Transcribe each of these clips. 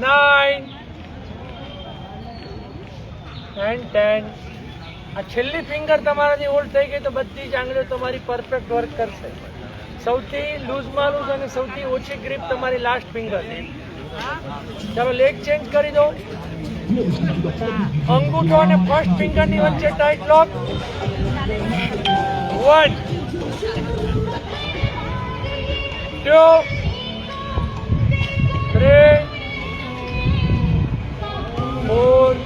9 and 10. આ છેલ્લી finger તમારાથી હોલ્ડ થઈ ગઈ તો બધી જ આંગળીઓ તમારી પરફેક્ટ વર્ક કરશે. સૌથી લૂઝમાં લૂઝ અને સૌથી ઓછી ગ્રીપ તમારી લાસ્ટ ફિંગર. ચાલો લેગ ચેન્જ કરી દો. અંગૂઠો અને ફર્સ્ટ ફિંગર ની વચ્ચે ટાઈટ લોક. 1 2 3 4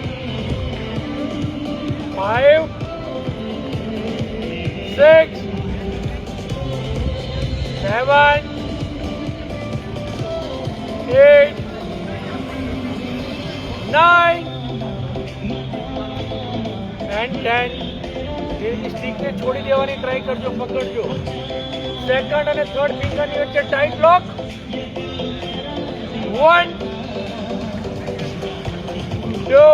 5 6 7 8 9 and 10. સ્ટીક ને છોડી દેવાની ટ્રાય કરજો, પકડજો. સેકન્ડ અને થર્ડ ફિંગર ની વચ્ચે ટાઈટ લોક. 1 2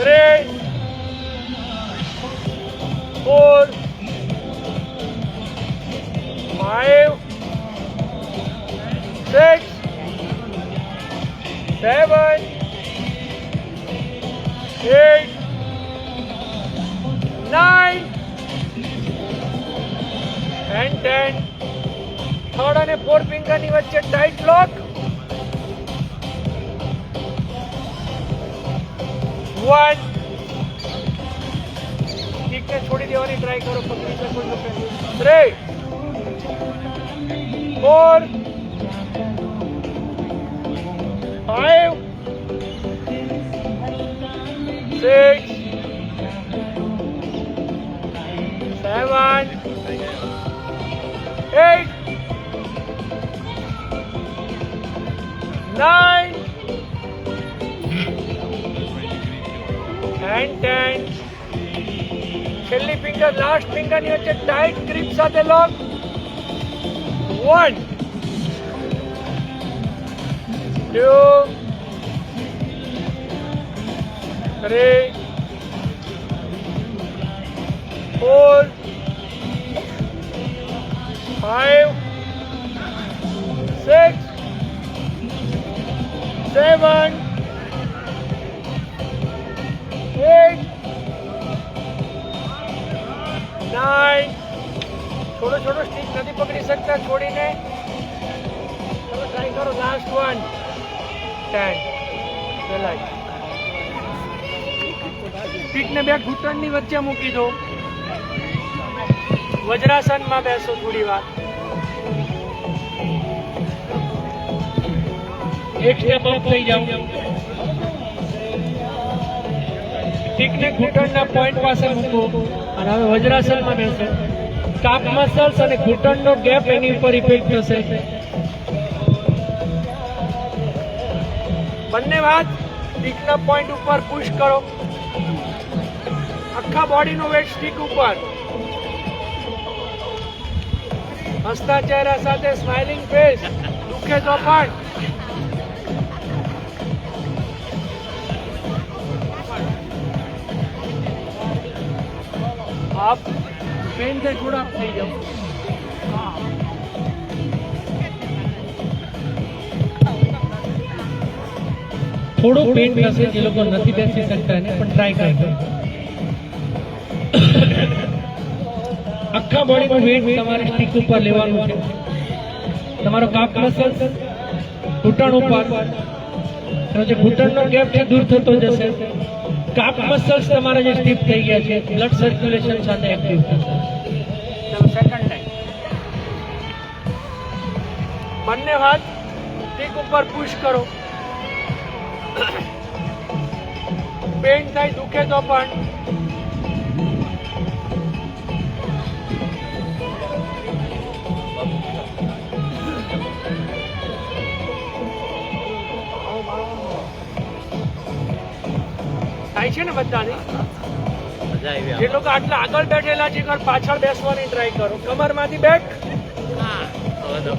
3 4 5 6 7 8 9 and 10. થર્ડ અને ફોર્થ ફિંગર ની વચ્ચે ટાઈટ લોક. 1 સ્ટીક ને છોડી દેવાની ટ્રાય કરો, પકડી શકો છો. 3 4 5 6 7 8 9 and 10. છેલ્લી ફિંગર લાસ્ટ ફિંગર ની વચ્ચે ટાઈટ ગ્રીપ સાથે લોક. 1 2 3 4 5 6 7 8 9. થોડો થોડો સ્ટીક નથી પકડી શકતા, છોડીને તમે ટ્રાય કરો. લાસ્ટ 1 10. પેલા સ્ટીકને બે ઘૂંટણની વચ્ચે મૂકી દો. વજ્રાસનમાં બેસો થોડી વાર. એક સ્ટેપ અપ થઈ જાઓ. સ્ટીકને ઘૂંટણના પોઈન્ટ પાસે મૂકો અને હવે વજ્રાસનમાં બેસો. કાપ મસલ્સ અને ઘૂંટણનો ગેપ એની ઉપર ઇફેક્ટ થશે. બંને હાથ સ્ટીકના પોઈન્ટ ઉપર પુશ કરો. આખા બોડીનો વેટ સ્ટીક ઉપર. હસતા ચહેરા સાથે સ્માઇલિંગ ફેસ. દુખે તો પણ આપ પેન से थोड़ा થઈ જાઓ. થોડો પેન થશે જે લોકો નથી બેસી શકતા એને પણ ટ્રાય કરજો. આખા બોડીનું વેટ તમારે સ્ટીક ઉપર લેવાનું છે. તમારો કાપ મસલ્સ ઘૂંટણ ઉપર, જે ઘૂંટણનો ગેપ છે દૂર થતો જશે. કાપ મસલ્સ તમારા જે સ્ટીફ થઈ ગયા છે બ્લડ સર્ક્યુલેશન સાથે એક્ટિવ થશે. સેકન્ડ ટાઈમ બંને હાથ સ્ટીક ઉપર પુશ કરો. પેન થાય, દુખે તો પણ થાય છે ને બધાની. જે લોકો આટલા આગળ બેઠેલા છે પાછળ બેસવાની ટ્રાય કરો. કમરમાંથી બેક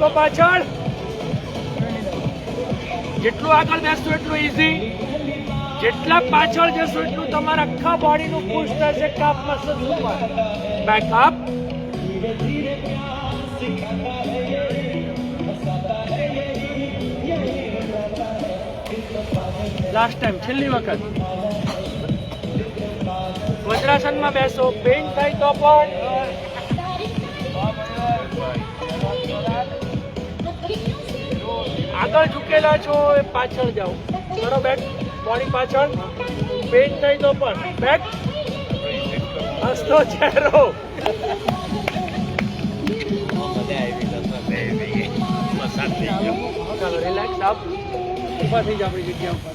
તો પાછળ. જેટલું આગળ બેસશો એટલું ઈઝી. જેટલા પાછળ જશો એટલું તમારા આખા બોડીનું પુશ થશે. કાપ મસલ્સ ઉપર. Back up. લાસ્ટ ટાઈમ છેલ્લી વખત વજ્રાસનમાં બેસો, પેઇન થાય તો પણ આગળ ઝૂકેલા છો એ પાછળ જાઓ, કરો બેક, બોડી પાછળ, પેઇન થાય તો પણ બેક, હસતો ચહેરો. ચાલો રિલેક્સ, આપ ઊભા થઈ જાઓ આપણી જગ્યા ઉપર.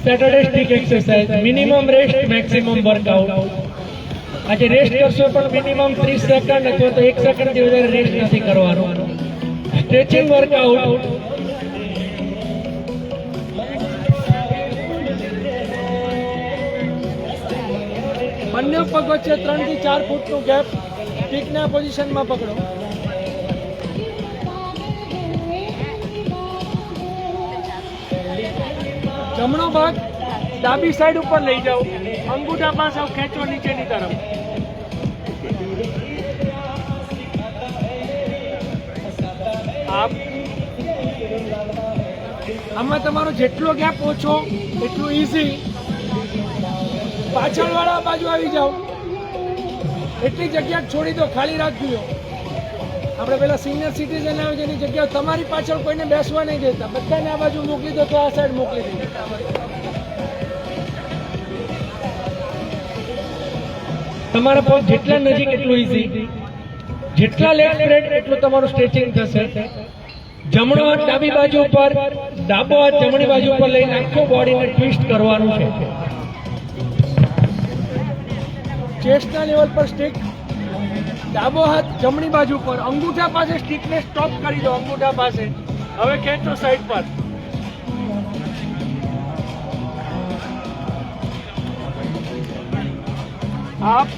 Saturday stick exercise, minimum rest maximum workout. આજે રેસ્ટ કરશો પણ મિનિમમ 30 સેકન્ડ અથવા તો 1 સેકન્ડથી વધારે રેસ્ટ નથી કરવાનો. Stretching workout. બંને પગ વચ્ચે 3 થી 4 ફૂટનું ગેપ, સ્ટિકના પોઝિશનમાં પકડો. જમણો ભાગ ડાબી સાઈડ ઉપર લઈ જાઓ, અંગૂઠા પાસે ખેંચો નીચેની તરફ. આમાં તમારો જેટલો ગેપ ઓછો એટલું ઈઝી. પાછળ વાળા બાજુ આવી જાઓ, એટલી જગ્યા છોડી દો, ખાલી રાખજો. આપણે પેલા સિનિયર સિટીઝન આવે જેની જગ્યા તમારી પાછળ કોઈને બેસવા નહીં દેતા, બધાને આ બાજુ મોકલી દો તો આ સાઈડ મોકલી દો. તમારા પગ જેટલા નજીક એટલું ઈઝી, જેટલા લેફ્ટ સ્પ્રેડ એટલું તમારું સ્ટ્રેચિંગ થશે. જમણો હાથ ડાબી બાજુ ઉપર, ડાબો હાથ જમણી બાજુ ઉપર લઈને આખો બોડીને ટ્વિસ્ટ કરવાનું છે. ચેસ્ટના લેવલ પર સ્ટિક, ડાબો હાથ જમણી બાજુ પર, અંગૂઠા પાસે સ્ટિકને સ્ટોપ કરી દો, અંગૂઠા પાસે. હવે ખેંચો સાઈડ પર. આપ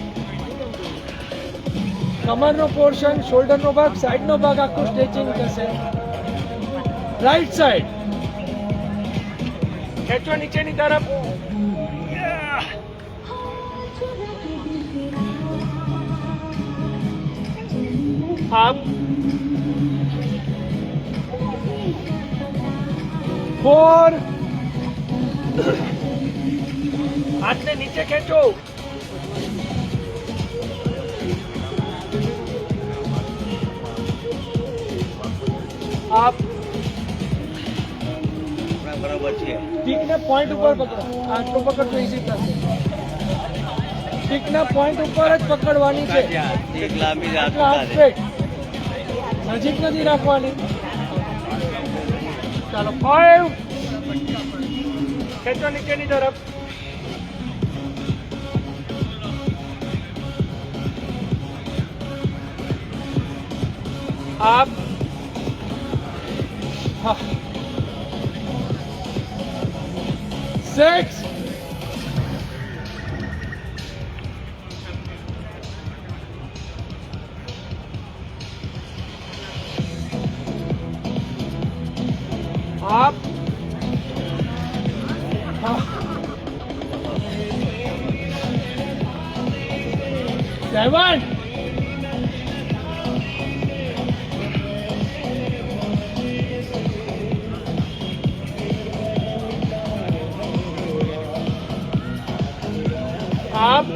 કમરનો પોર્શન, શોલ્ડરનો ભાગ, સાઈડનો ભાગ આખું સ્ટ્રેચિંગ થશે. રાઈટ સાઈડ ખેંચો નીચેની તરફ. આપ 4, હાથને નીચે ખેંચો. આપ બરાબર છે. સ્ટિકને પોઈન્ટ ઉપર પકડો, આટલું પકડતો ઈઝી થશે. સ્ટિકના પોઈન્ટ ઉપર જ પકડવાની છે, નજીક નથી રાખવાની. ચાલો 5, ખેંચો નીચેની તરફ. આપ 6, up, 7, up,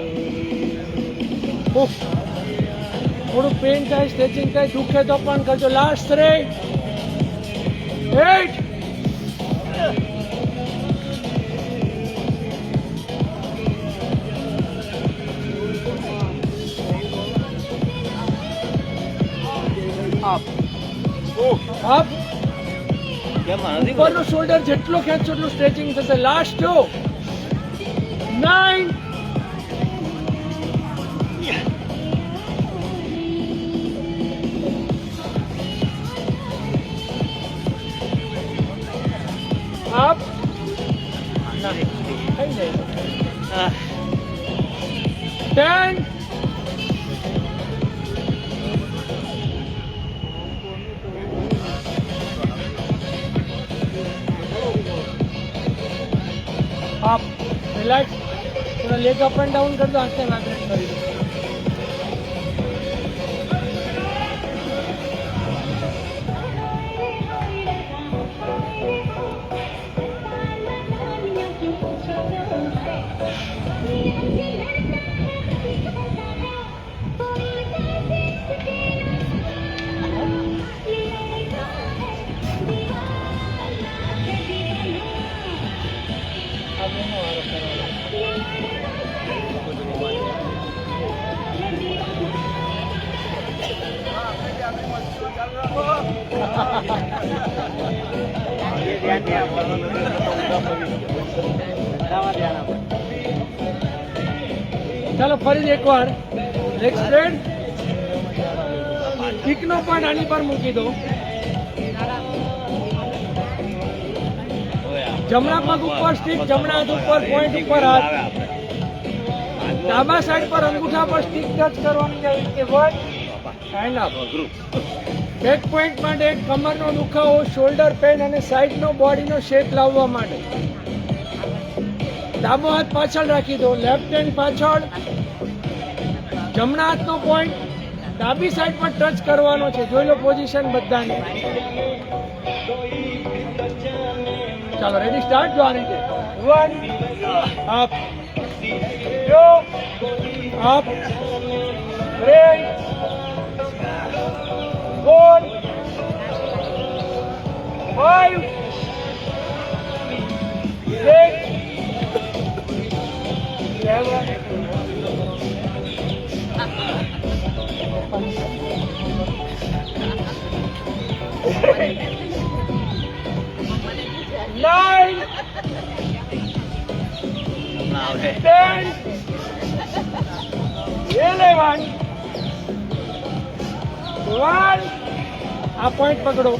થોડું પેઇન થાય, સ્ટ્રેચિંગ થાય, દુખે તો પણ કરજો. Last 3, 8, up. ઉપરનો શોલ્ડર જેટલો ખેંચો એટલું સ્ટ્રેચિંગ થશે. Last 2, 9, up, 10, up, relax. थोड़ा लेग अप एंड डाउन कर दो, आंखें वाइब्रेट कर दो. ચાલો ફરી એકવાર લેગ સ્પ્રેડ, કિકનો પોઈન્ટ આની પર મૂકી દો. જમણા પગ ઉપર સ્ટીક, જમણા હાથ ઉપર, પોઈન્ટ ઉપર હાથ. ડાબા સાઈડ પર અંગૂઠા પર સ્ટીક ટચ કરવાની છે. Hand up. બેક પોઈન્ટ માટે કમરનો દુખાવો, શોલ્ડર પેન અને સાઈડનો બોડીનો શેપ લાવવા માટે ડાબો હાથ પાછળ રાખી દો, લેફ્ટ હેન્ડ પાછળ. જમણા હાથનો પોઈન્ટ ડાબી સાઈડ પર ટચ કરવાનો છે. જોઈ લો પોઝિશન બધાની. ચાલો રેડી, સ્ટાર્ટ. જો આ રીતે 1 અપ, 2 અપ, 3 4 5 6 7 9 10 11 12. આ પોઈન્ટ પકડો.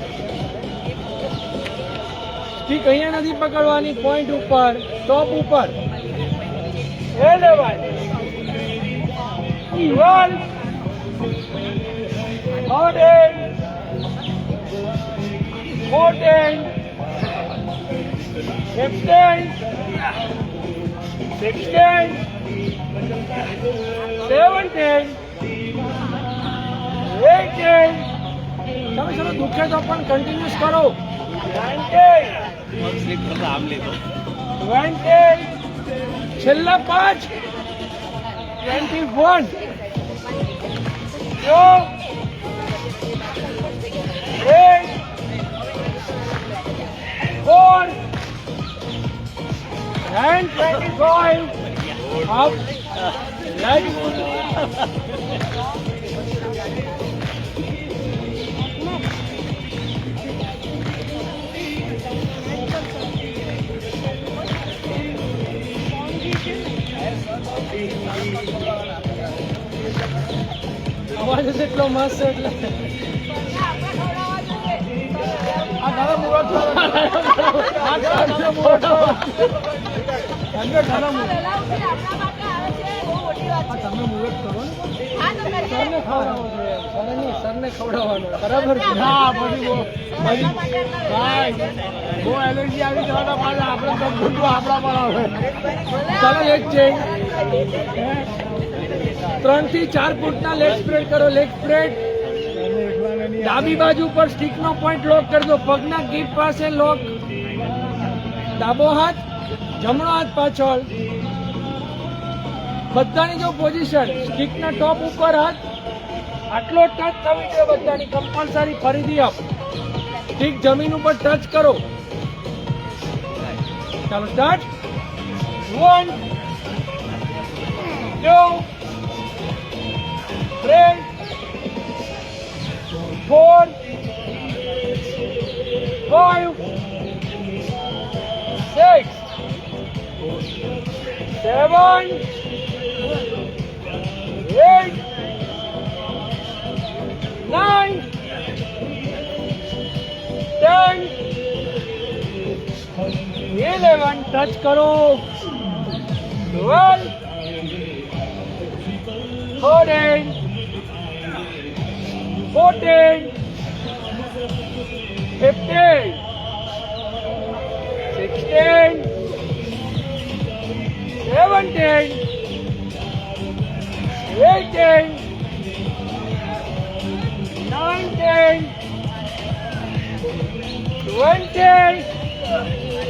સ્ટીક અહીંયા નથી પકડવાની, પોઈન્ટ ઉપર, ટોપ ઉપર. 11 12 13 14 15 16 17 18. તમે ચલો દુખે તો પણ કન્ટિન્યુઅસ કરો. 19 20 છેલ્લા 5 21 2 8 4 and 25 up. Let's અવાજ એટલો મસ્ત એટલે આ ઘણા મુરત તમે મુરત કરો ને, સરને ખવડાવવો જોઈએ. સરને ખવડાવવાનો બરાબર છે. હા બધી બહુ એલર્જી આવી જવાના પાછા આપણે તો ઘૂંટવા આપણા પણ આવે. ચાલો એક ચેન્જ. 3 થી 4 ફૂટના લેગ સ્પ્રેડ કરો. Leg spread. ડાબી બાજુ પર સ્ટીકનો પોઈન્ટ લોક કરી દો. પગના ગીટ પાસે લોક. ડાબો હાથ, જમણો હાથ પાછળ. બધાની જો પોઝિશન, સ્ટીકના ટોપ ઉપર હાથ, આટલો ટચ થવી જોઈએ બધાની કમ્પલસરી. ફરીથી અપ. સ્ટીક જમીન ઉપર ટચ કરો. ચાલો સ્ટાર્ટ. 1 2 3 4 5 6 7 8 9 10 11. ટચ કરો. 12 13 14 15 16 17 18 19 20.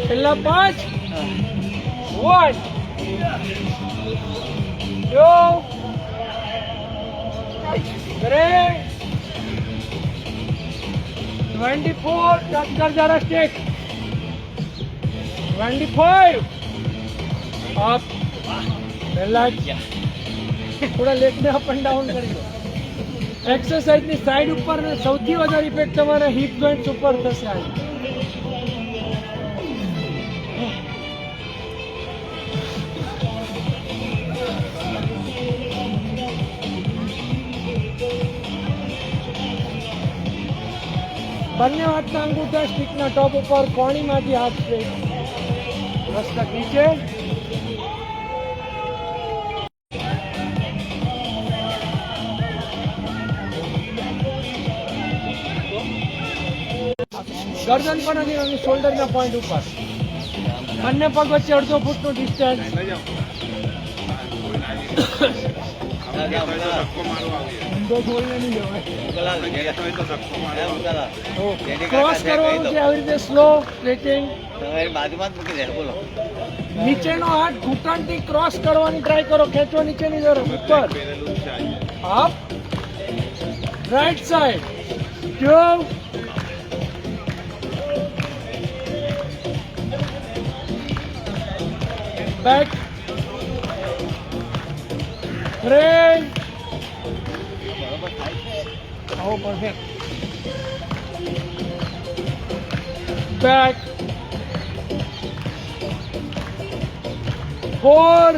છેલ્લા 5 1 2 3 24. ટચ કર જરા સ્ટેક. 25 અપ. રિલેક્સ. થોડા લેગ ને અપ એન્ડ ડાઉન કરી દો. એક્સરસાઇઝની સાઈડ ઉપર સૌથી વધારે ઇફેક્ટ તમારા હિપ જોઈન્ટ્સ ઉપર થશે આની. બંને હાથના અંગૂઠા સ્ટીકના ટોપ ઉપર કોણીમાંથી હાથ સ્ટ્રેટ, મસ્તક નીચે. ગરદન પણ નથી અને શોલ્ડરના પોઈન્ટ ઉપર. બંને પગ વચ્ચે અડધો ફૂટનું ડિસ્ટન્સ. ક્રોસ કરવાનું છે આવી રીતે સ્લો સ્ટ્રેચિંગ. નીચેનો હાથ ઘૂંટણથી ક્રોસ કરવાની ટ્રાય કરો. ખેંચો નીચેની તરફ ઉપર. Up, right side, 2, back, 3. Oh, perfect. Back, 4.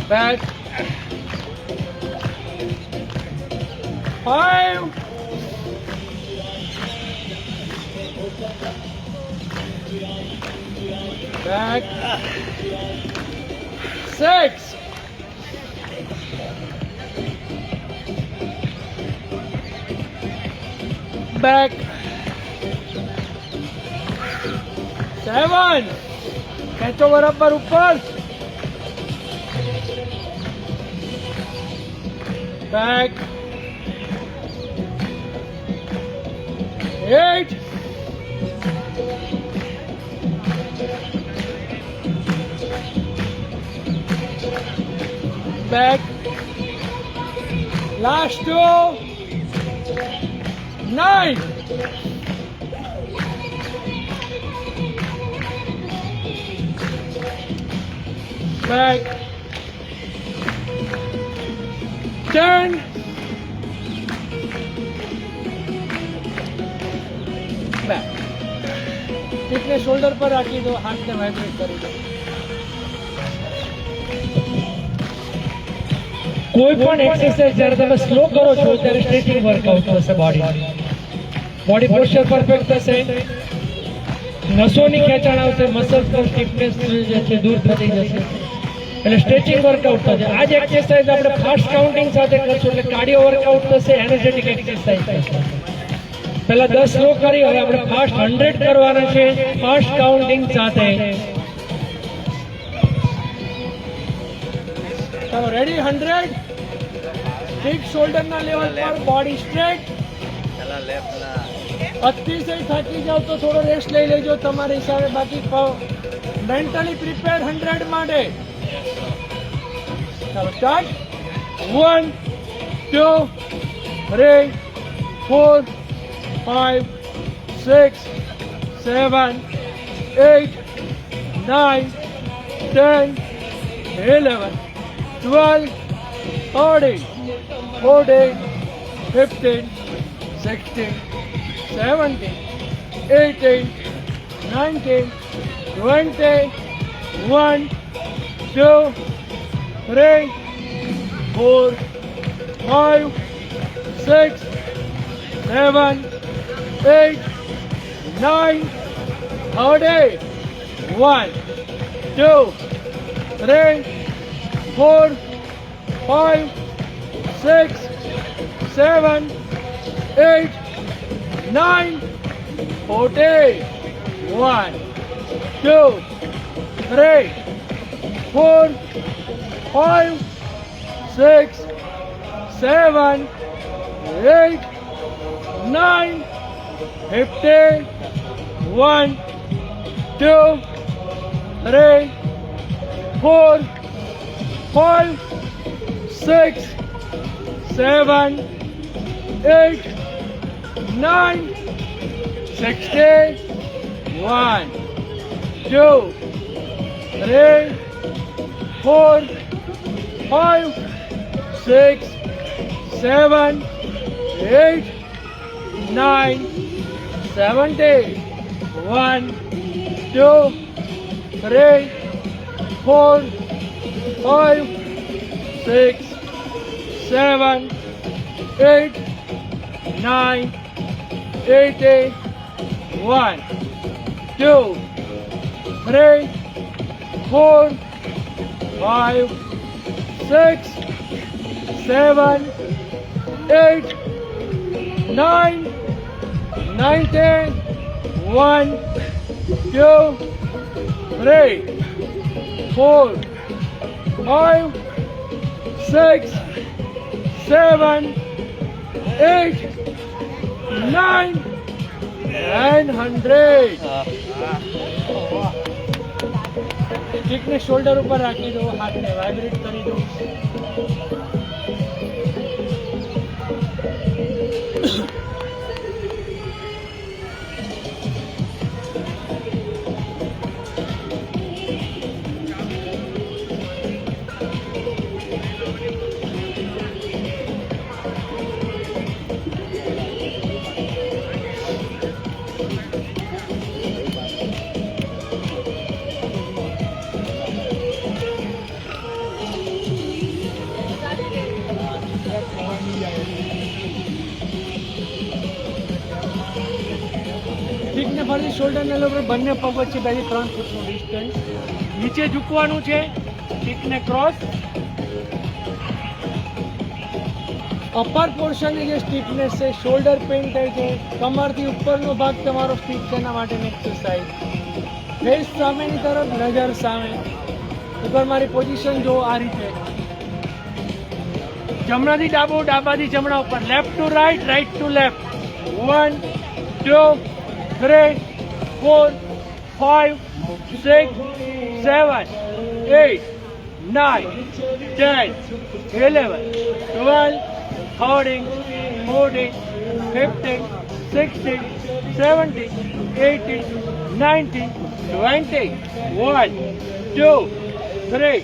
Back, 5. Back, 6. Back, 7. ખેંચો બરાબર ઉપર. Back, 8. Back, last 2, 9. Back, 10. Back. એટલે શોલ્ડર પર રાખી દો, હાથને વાઇબ્રેટ કરી દો. કોઈ પણ એક્સરસાઇઝ જ્યારે તમે સ્લો કરો છો ત્યારે સ્ટ્રેચિંગ વર્કઆઉટ થશે. બોડી પોસ્ચર પરફેક્ટ થશે. નસોની ખેંચાણ આવશે. મસલ્સ પર સ્ટીફનેસ જે છે દૂર થઈ જશે. એટલે સ્ટ્રેચિંગ વર્કઆઉટ થશે. આ જ એક્સરસાઇઝ આપણે ફાસ્ટ કાઉન્ટિંગ સાથે કરશું એટલે કાર્ડિયો વર્કઆઉટ થશે, એનર્જેટિક એક્સરસાઇઝ થશે. પહેલા 10 સ્લો કરી, હવે આપણે ફાસ્ટ 100 કરવાના છે ફાસ્ટ કાઉન્ટિંગ સાથે. ચાલો રેડી. 100. ઠીક, શોલ્ડરના લેવલ પર બોડી સ્ટ્રેટ. અતિશય થાકી જાવ તો થોડો રેસ્ટ લઈ લેજો તમારા હિસાબે. બાકી મેન્ટલી પ્રિપેર 100 માટે. ચાલો સ્ટાર્ટ. 1, 2, 3, 4, 5, 6, 7, 8, 9, 10, 11, 12, 13, 14, 15, 16, 17, 18, 19, 20, 1, 2, 3, 4, 5, 6, 7, 8, 9, 30, 1, 2, 3, 4, 5, 6, 7, 8, 9, 40, 1, 2, 3, 4, 5, 6, 7, 8, 9, 50, 1, 2, 3, 4, 5, 6, 7, 8, 9, 60, 1, 2, 3, 4, 5, 6, 7, 8, 9, 70. 1, 2, 3, 4, 5, 6, 7, 8, 9, 80. 1, 2, 3, 4, 5, 6, 7, 8, 9, 90. 1, 2, 3, 4, 5, 6, 7, 8, 9 and 100. સ્ટિકને શોલ્ડર ઉપર રાખી દો, હાથને વાઇબ્રેટ કરી દો. સ્ટિકને ફરી શોલ્ડરના લેવલ પર બંને પગ વચ્ચે 2 થી 3 ફૂટનું ડિસ્ટન્સ. નીચે ઝૂકવાનું છે, સ્ટિકને ક્રોસ. અપર પોર્શનની જે સ્ટિફનેસ છે, શોલ્ડર પેઇન થાય છે, કમરથી ઉપરનો ભાગ તમારો સ્ટિફ છે, એના માટેની એક્સરસાઇઝ. ફેસ સામેની તરફ, નજર સામે. એકવાર મારી પોઝિશન જો આ રીતે. જમણાથી ડાબો, ડાબાથી જમણા ઉપર. Left to right, right to left. 1, 2, 3, 4, 5, 6, 7, 8, 9, 10, 11, 12, 13, 14, 15, 16, 17, 18, 19, 20. 1, 2, 3,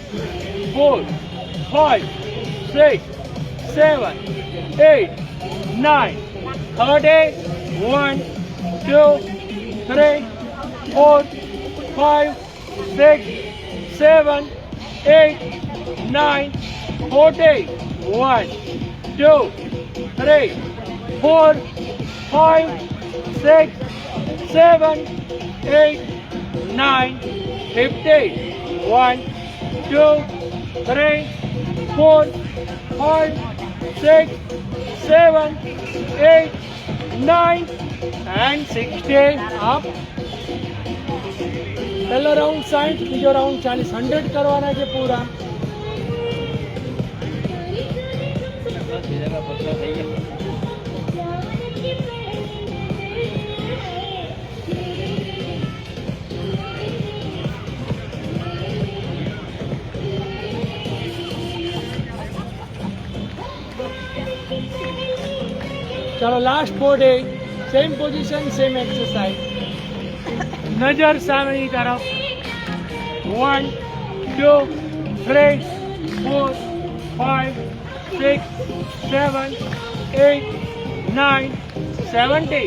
4, 5, 6, 7, 8, 9, 30. 1, 2, 3, 4, 5, 6, 7, 8, 9, 40. 1, 2, 3, 4, 5, 6, 7, 8, 9, 50. 1, 2, 3, 4, 5, 6, 7, 8, 9 and 60. Up. પહેલો રાઉન્ડ 60, બીજો રાઉન્ડ 40. 100 કરવાના છે પૂરા. चलो last 4 day same position same exercise. नजर सामने की तरफ. 1, 2, 3, 4, 5, 6, 7, 8, 9, 70.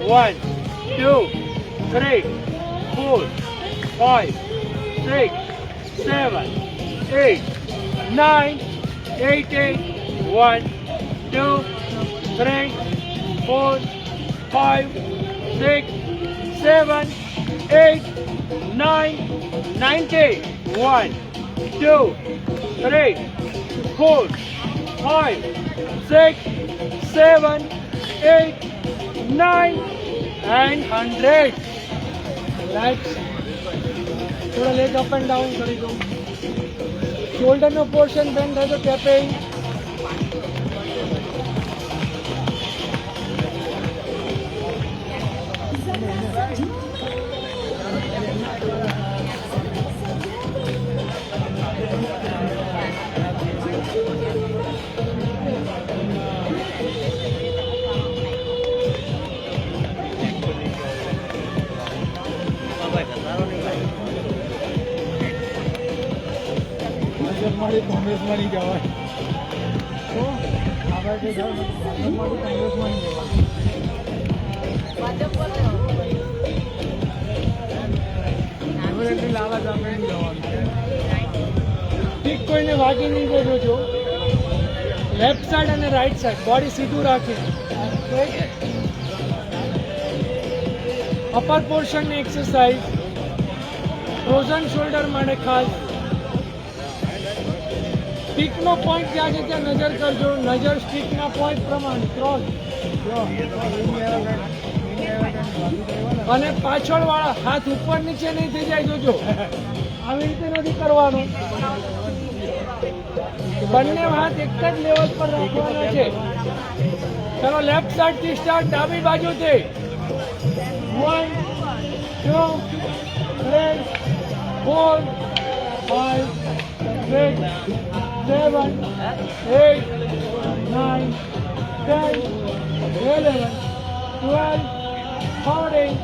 1, 2, 3, 4, 5, 6, 7, 8, 9, 80. 1, 2, 3, 4, 5, 6, 7, 8, 9, 90. 1, 2, 3, 4, 5, 6, 7, 8, 9 and 100. Relax. थोड़ा लेग अप एंड डाउन करी दो. शोल्डर नो पोर्शन बेंड है तो टैपिंग. મારી કોંગ્રેસમાં નહીં જવાય તો આપણે કોંગ્રેસમાં નહીં જવાય લાવા જ આપણે નહીં જવાનું ઠીક કોઈને વાગી નહીં દેજો છો લેફ્ટ સાઈડ અને રાઈટ સાઈડ બોડી સીધું રાખી અપર પોર્શનની એક્સરસાઇઝ ફ્રોઝન શોલ્ડર માટે ખાસ સ્ટીકનો પોઈન્ટ ક્યાં છે ત્યાં નજર કરજો નજર સ્ટીકના પોઈન્ટ પ્રમાણે ક્રોસ અને પાછળવાળા હાથ ઉપર નીચે નહીં થઈ જાય જોજો આવી રીતે નથી કરવાનું બંને હાથ એક જ લેવલ પર રાખવાના છે ચલો લેફ્ટ સાઈડ થી સ્ટાર્ટ ડાબી બાજુથી 1 2 3 4 5 6 7 8 9 10 11 12 13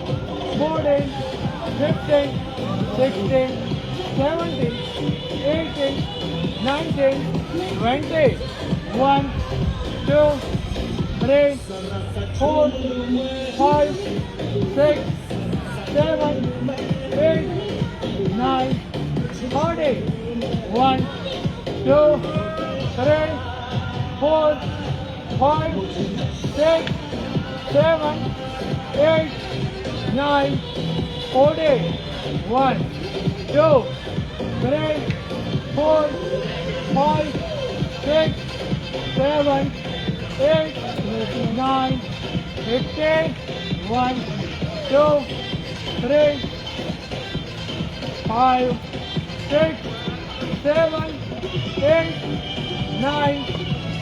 14 15 16 17 18 19 20 1 2 3 4 5 6 7 8 9 30 1 2 3 4 5 6 7 8 9 40 1 2 3 4 5 6 7 8 9 15 1 2 3 5 6 7 8 9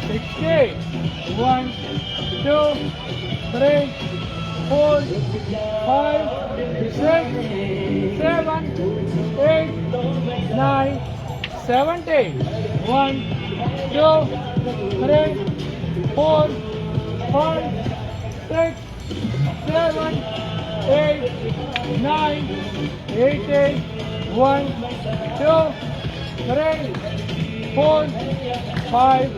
16 1 2 3 4 5 6 7 8 9 70 1 2 3 4 5 6 7 8 9 18 1 2 3 4 5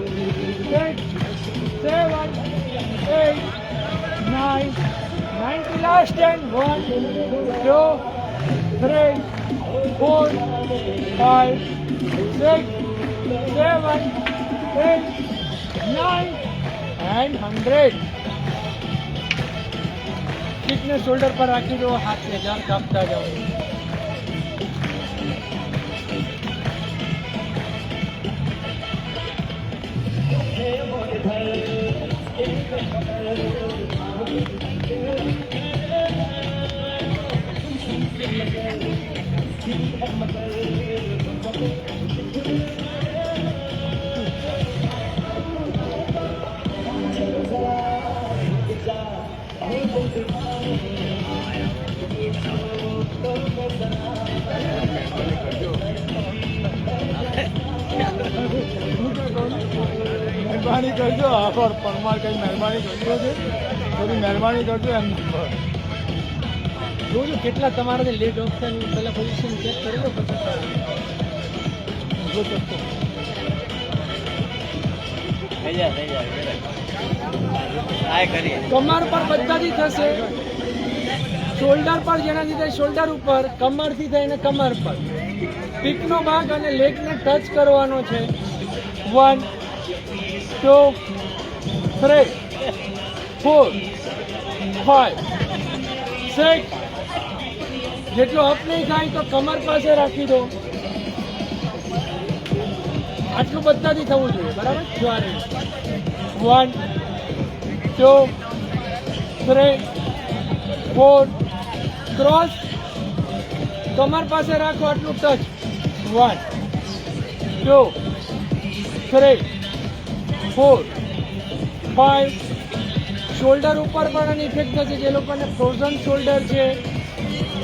6 7 8 9 90 last 10 1 2 3 4 5 6 7 8 9 and 100 कितने शोल्डर पर राखी दो हाथ से जान कापता जाओ મહેરબાની કરજો આભાર પરમાર કંઈ મહેરબાની કરજો છે થોડી મહેરબાની કરજો એમ જોજો કેટલા તમારા લેટ ઓપ્શન પહેલા પોઝિશન ચેક કરી લો પછી કમર પર બધાથી થશે શોલ્ડર પર જેનાથી થાય શોલ્ડર ઉપર કમરથી થઈને કમર પર પીકનો ભાગ અને લેગને ટચ કરવાનો છે 1 2 3 4 5 6 જેટલો અપ નહીં થાય તો કમર પાસે રાખી દો આટલું બધાથી થવું જોઈએ બરાબર 1 2 3 4 ક્રોસ કમર પાસે રાખો આટલું ટચ 1 2 3 4 5 શોલ્ડર ઉપર પણ આની ઇફેક્ટ થશે જે લોકોને ફ્રોઝન શોલ્ડર છે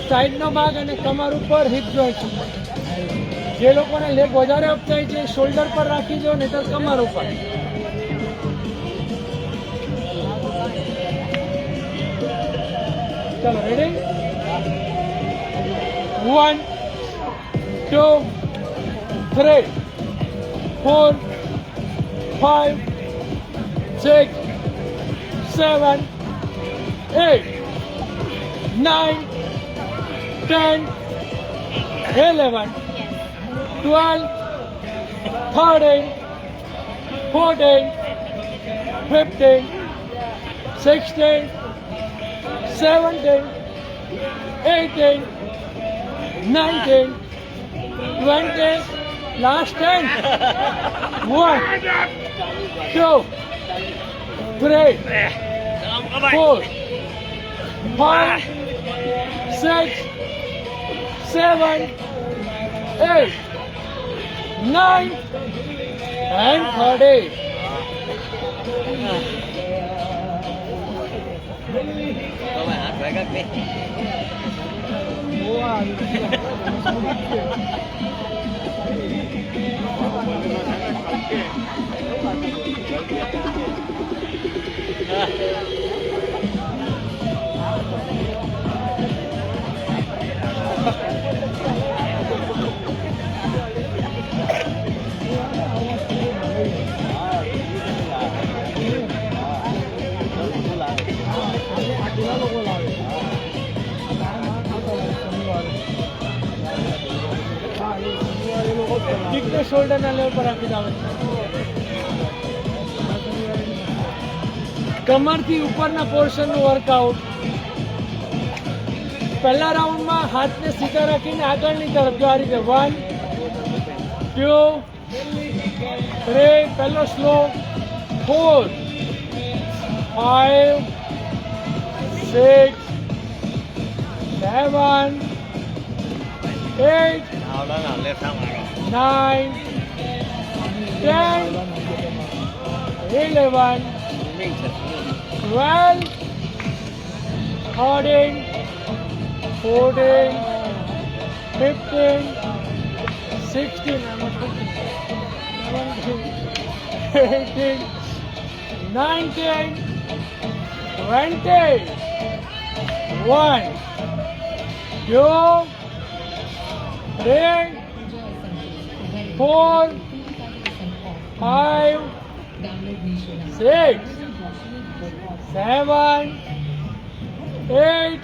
સાઈડનો ભાગ અને કમર ઉપર હિપ જોઈન્ટ જે લોકોને લેગ વધારે અપ થાય છે શોલ્ડર પર રાખી દો નહીતર કમર ઉપર ચલો રેડી 1 2 3 4, 5, 6, 7, 8, 9, 10, 11, 12, 13, 14, 15, 16, 17, 18, 19, 20, last 10. 1, 2, 3, 4, 5, 6, 7, 8, 9, and 30. કિકને શોલ્ડરના લેવલ પર રાખી આવે છે. કમરથી ઉપરના પોર્શનનું વર્કઆઉટ. પહેલા રાઉન્ડમાં હાથને સીધા રાખીને આગળની તરફ જો આ રીતે 1, 2, 3, પહેલો સ્લો, 4, 5, 6, 7, 8, 9, 10, 11, 12, 13, 14, 15, 16, 17, 18, 19, 20, 1, 2, 3, 4, 5, 6, 7, 8,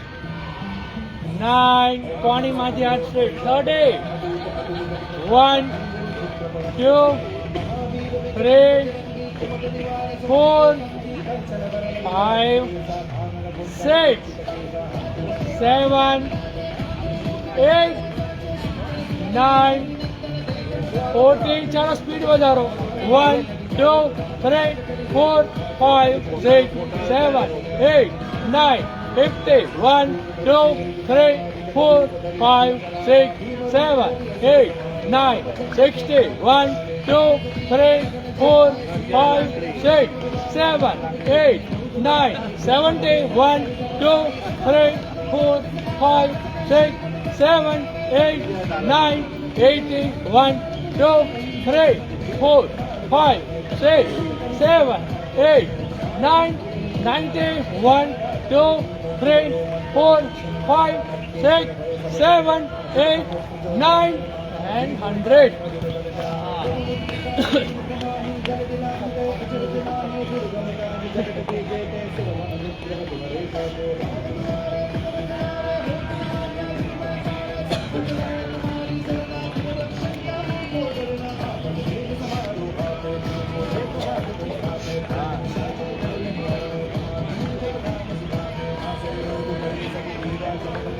9, 20 માંથી 8 straight, 30, 1, 2, 3, 4, 5, 6, 7, 8, 9, 14, ચાલો સ્પીડ વધારો, 1, 2, 3, 4, 5, 6, 7, 8, 9, 50, 1, 2, 3, 4, 5, 6, 7, 8, 9, 60, 1, 2, 3, 4, 5, 6, 7, 8, 9, 70, 1, 2, 3, 4, 5, 6, 7, 8, 9, 80, 1, 2, 3, 4, 5, 6, 7, 8, 9, 90, 1, 2, 3, 4, 5, 6, 7, 8, 9, and 100.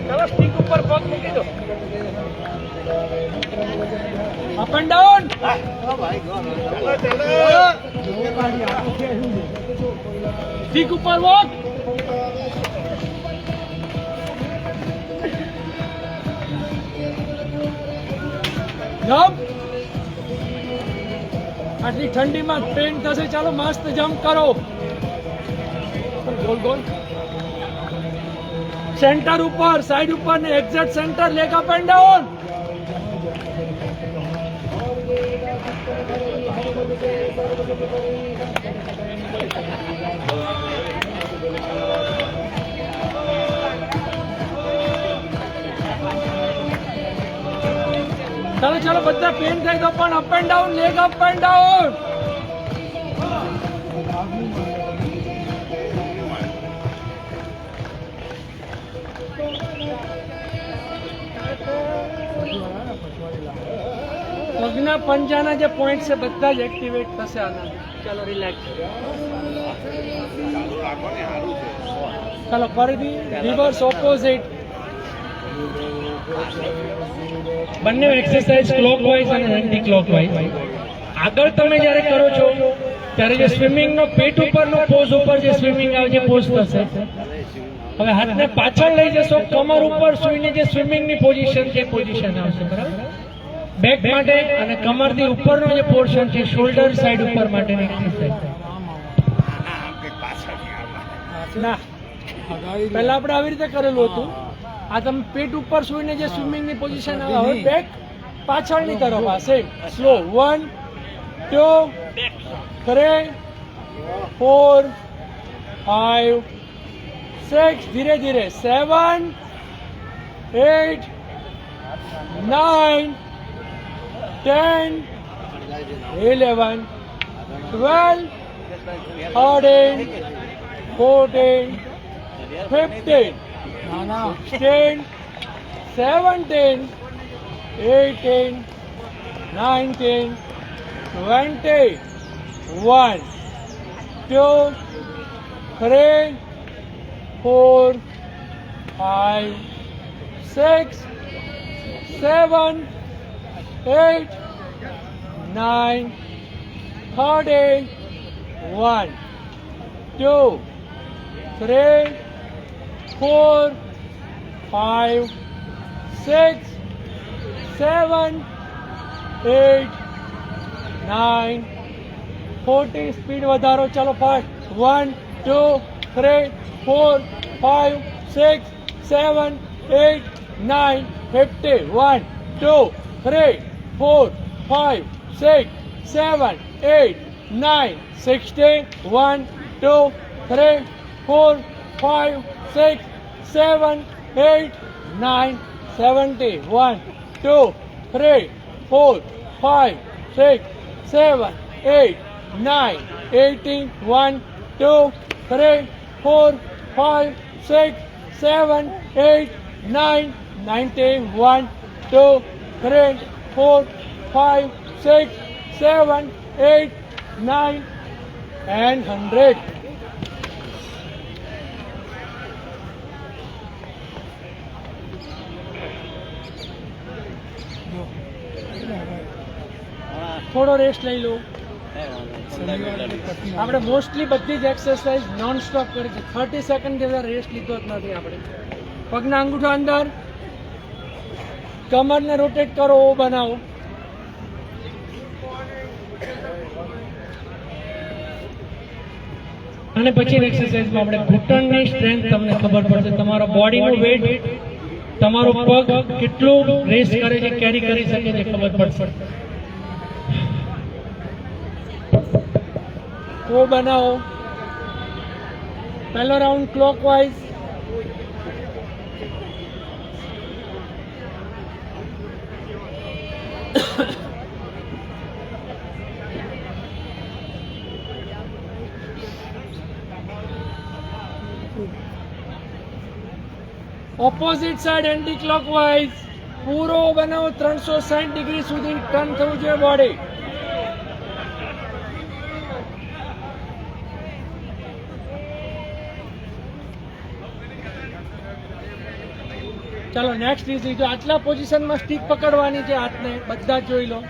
चलो स्टिक ऊपर पग मूकी दो. Up and down. स्टिक ऊपर वॉक. जंप. આટલી ઠંડીમાં પેન થશે, ચાલો મસ્ત જમ્પ કરો. Goal goal. સેન્ટર ઉપર, સાઈડ ઉપર ને exact centre, leg up and down. ચાલો ચાલો બધા પેન થઈ તો પણ up and down, leg up and down. પગના પંજાના જે પોઈન્ટ છે બધા જ એક્ટિવેટ થશે આના. ચાલો રિલેક્સ. ચાલો ફરીથી રિવર્સ ઓપોઝિટ. બંને એક્સરસાઇઝ ક્લોકવાઇઝ અને એન્ટી ક્લોકવાઇઝ. આગળ તમે જ્યારે કરો છો ત્યારે જે સ્વિમિંગનો પેટ ઉપરનો પોઝ ઉપર જે સ્વિમિંગ આવે છે પોઝ થશે. હવે હાથને પાછળ લઈ જશો, કમર ઉપર સૂઈને જે સ્વિમિંગની પોઝિશન છે પોઝિશન આવશે, બરાબર. બેક માટે અને કમરથી ઉપરનો જે પોર્શન છે શોલ્ડર સાઈડ ઉપર માટેની એક્સરસાઇઝ. ના પહેલા આપણે આવી રીતે કરેલું હતું. આ તમે પેટ ઉપર સૂઈને જે સ્વિમિંગની પોઝિશન આવે, હવે બેક પાછળની તરફ આ સેમ સ્લો. 1 2 3 4 5 6 ધીરે ધીરે 7 8 9 10 11 12 13 14 15 16 17 18 19 20 1 2 3 4 5 6 7 8 9 13 1 2 3 4 5 6 7 8 9 40 સ્પીડ વધારો. ચાલો ફાસ્ટ. 1 2 3 4 5 6 7 8 9 50 1 2 3 4 5 6 7 8 9 60 1 2 3 4 5 6 7 8 9 70 1 2 3 4 5 6 7 8 9 18 1 2 3 4 5 6 7 8 9 19 1 2 3 4 5 6 7 8 9 and 100. થોડો રેસ્ટ લઈ લો. આપણે મોસ્ટલી બધી જ એક્સરસાઇઝ નોન સ્ટોપ કરી છે. 30 સેકન્ડ જેવા રેસ્ટ લીધો જ નથી આપણે. પગના અંગૂઠા અંદર, કમરને રોટેટ કરો, ઓ બનાવો. અને પછી એક્સરસાઇઝમાં આપણે ઘૂંટણની સ્ટ્રેન્થ તમને ખબર પડશે. તમારો બોડીનો વેટ, તમારો પગ કેટલું રેસ્ટ કરે છે, કેરી કરી શકે છે ખબર પડશે. ઓ બનાવો. પહેલો round clockwise. Opposite side anti clockwise. પૂરો બનાવો. 360 ડિગ્રી સુધી ટર્ન થવું જોઈએ બોડી. ચાલો નેક્સ્ટ ઇઝી. જો આટલા પોઝિશનમાં સ્ટીક પકડવાની છે હાથને, બધા જ જોઈ લો.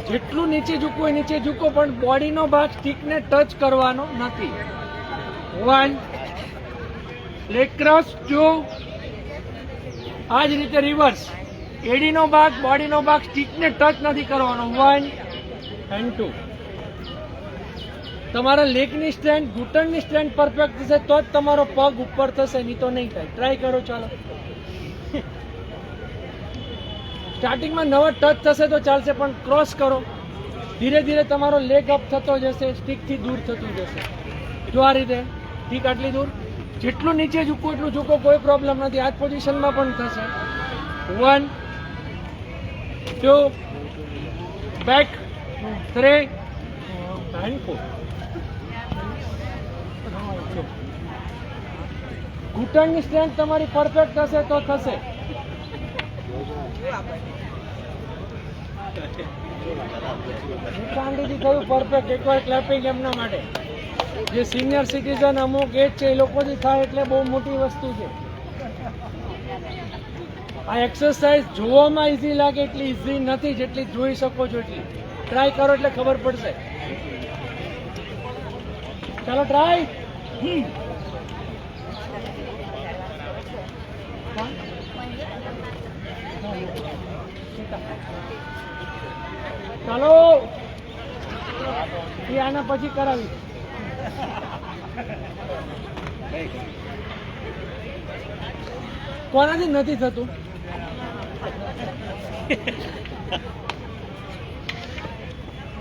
જેટલું નીચે ઝૂકવું હોય નીચે ઝૂકો, પણ બોડીનો ભાગ સ્ટીકને ટચ કરવાનો નથી. 1 લેગ ક્રોસ. 2 આ જ રીતે રિવર્સ. એડીનો ભાગ, બોડીનો ભાગ સ્ટીકને ટચ નથી કરવાનો. 1 and 2. તમારા લેગની સ્ટ્રેન્થ, ઘૂંટણની સ્ટ્રેન્થ પરફેક્ટ થશે તો જ તમારો પગ ઉપર થશે, નહીં તો નહીં થાય. ટ્રાય કરો. ચાલો સ્ટાર્ટિંગમાં નવો ટચ થશે તો ચાલશે, પણ ક્રોસ કરો. ધીરે ધીરે તમારો લેગ અપ થતો જશે, સ્ટીકથી દૂર થતું જશે. જો આ રીતે સ્ટીક આટલી દૂર, જેટલું નીચે ઝૂકવું એટલું ઝૂકો, કોઈ પ્રોબ્લેમ નથી. આ જ પોઝિશનમાં પણ થશે. 1 2 back 3 and 4 ઘૂંટણની સ્ટ્રેન્થ તમારી પરફેક્ટ હશે તો થશે. શાંતિથી થયું પરફેક્ટ. એકવાર ક્લેપિંગ એમના માટે. જે સિનિયર સિટીઝન અમુક એજ છે એ લોકોથી થાય એટલે બહુ મોટી વસ્તુ છે. આ એક્સરસાઇઝ જોવામાં ઇઝી લાગે એટલી ઇઝી નથી જેટલી જોઈ શકો છો એટલી. ટ્રાય કરો એટલે ખબર પડશે. ચાલો ટ્રાય. ચાલો એ આના પછી કરાવી. કોનાથી નથી થતું?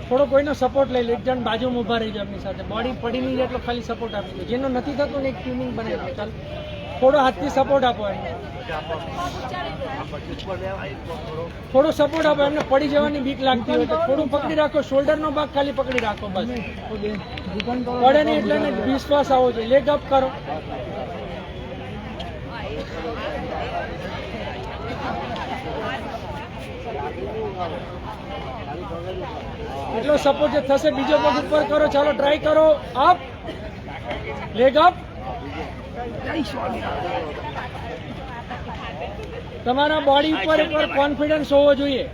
થોડો કોઈનો સપોર્ટ લઈ લે. એક જણ બાજુમાં ઊભા રહી જાય એમની સાથે. બોડી પડી નહીં જાય એટલો ખાલી સપોર્ટ આપી દો. જેનો નથી થતું ને એક ટ્યુનિંગ બનાવી દો. ચાલો થોડો હાથથી સપોર્ટ આપો એમને. થોડો સપોર્ટ આપો એમને. પડી જવાની બીક લાગતી હોય તો થોડું પકડી રાખો. શોલ્ડરનો ભાગ ખાલી પકડી રાખો બસ. પડે નહીં એટલે એને વિશ્વાસ આવવો જોઈએ. લેગ અપ કરો. એટલો સપોર્ટ જે થશે બીજો પગ ઉપર કરો. ચાલો ટ્રાય કરો. Up leg up. તમારા બોડી ઉપર એકવાર કોન્ફિડન્સ હોવો જોઈએ.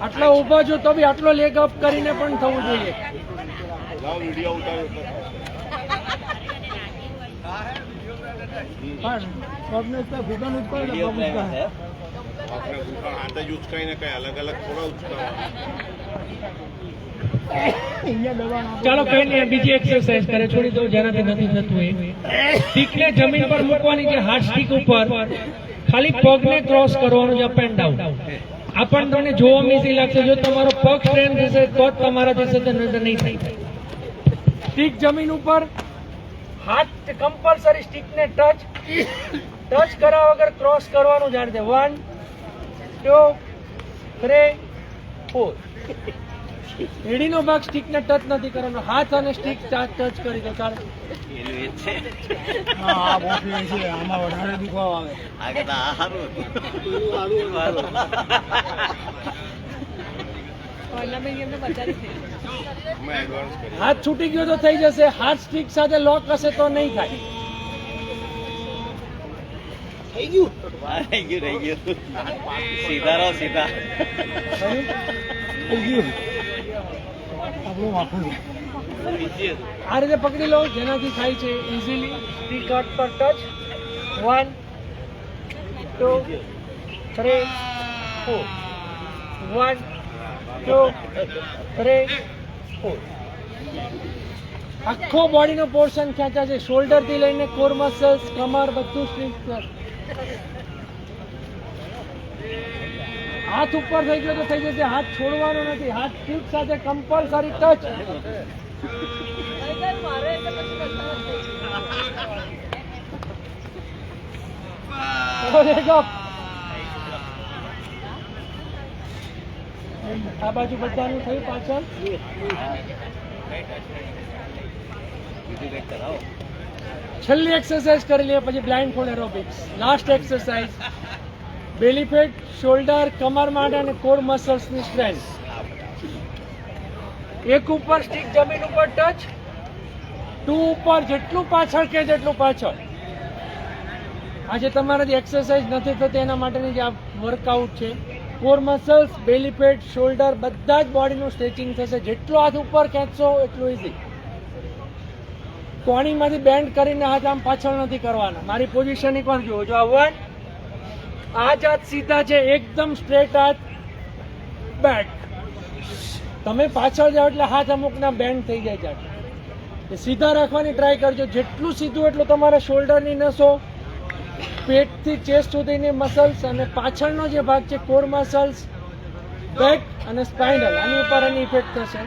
આટલો ઊભા છો તો બી આટલો લેગ અપ કરીને પણ થવું જોઈએ. ચાલો કઈ નહીં બીજી એક્સરસાઇઝ કરે છોડી દો જેનાથી નથી થતું એ. સ્ટીકને જમીન પર મૂકવાની છે. હાથ સ્ટીક ઉપર ખાલી પગને ક્રોસ કરવાનું છે. Up and down. આ પણ તમને જોવામાં ઈઝી લાગશે. જો તમારો પગ સ્ટ્રેન્થ હશે તો જ તમારાથી થશે નહીં થાય. સ્ટીક જમીન ઉપર. હાથ કમ્પલસરી સ્ટીકને ટચ કર્યા વગર ક્રોસ કરવાનું જાણે છે. 1 2 3 4. એડીનો ભાગ સ્ટીકને ટચ નથી કરવાનો. હાથ અને સ્ટીક ટચ કરી દો. ચાલો આમાં વધારે દુખાવો આવે. હાથ છૂટી ગયો તો થઈ જશે. હાથ સ્ટીક સાથે લોક હશે તો નહીં થાય. થઈ ગયું. સીધા રહો સીધા. આપણું માથું આ રીતે પકડી લો જેનાથી થાય છે ઇઝીલી. સ્ટીક હાથ પર ટચ. 1 2 3 4. 1 2 3 4. આખો બોડીનો પોર્શન ખેંચા છે. શોલ્ડર થી લઈને કોર મસલ્સ, કમર બધું સ્ટ્રીક. હાથ ઉપર થઈ ગયો તો થઈ જશે. હાથ છોડવાનો નથી. હાથ સ્ટીક સાથે કમ્પલસરી ટચ. આ બાજુ બધાનું થયું પાછળ. છેલ્લી એક્સરસાઇઝ કરી લઈએ પછી blindfold aerobics. Last exercise belly fat, shoulder, કમર માટે અને કોર મસલ્સની સ્ટ્રેન્થ. એક ઉપર સ્ટીક જમીન ઉપર ટચ. 2 ઉપર જેટલું પાછળ કે જેટલું પાછળ. આજે તમારાથી એક્સરસાઇઝ નથી થતી એના માટેની જે આ વર્કઆઉટ છે. કોર મસલ્સ, બેલી ફેટ, શોલ્ડર બધા જ બોડીનું સ્ટ્રેચિંગ થશે. જેટલો હાથ ઉપર ખેંચશો એટલું ઇઝી. કોણીમાંથી બેન્ડ કરીને હાથ આમ પાછળ નથી કરવાના. મારી પોઝિશન એક વાર જુઓ. જો આ 1 આ જ હાથ સીધા છે એકદમ સ્ટ્રેટ હાથ. બેક. તમે પાછળ જાઓ એટલે હાથ અમુકના બેન્ડ થઈ જાય છે. સીધા રાખવાની ટ્રાય કરજો. જેટલું સીધું એટલું તમારા શોલ્ડરની નસો, પેટથી ચેસ્ટ સુધીની મસલ્સ અને પાછળનો જે ભાગ છે કોર મસલ્સ, બેક અને સ્પાઇનલ આની ઉપર એની ઇફેક્ટ થશે.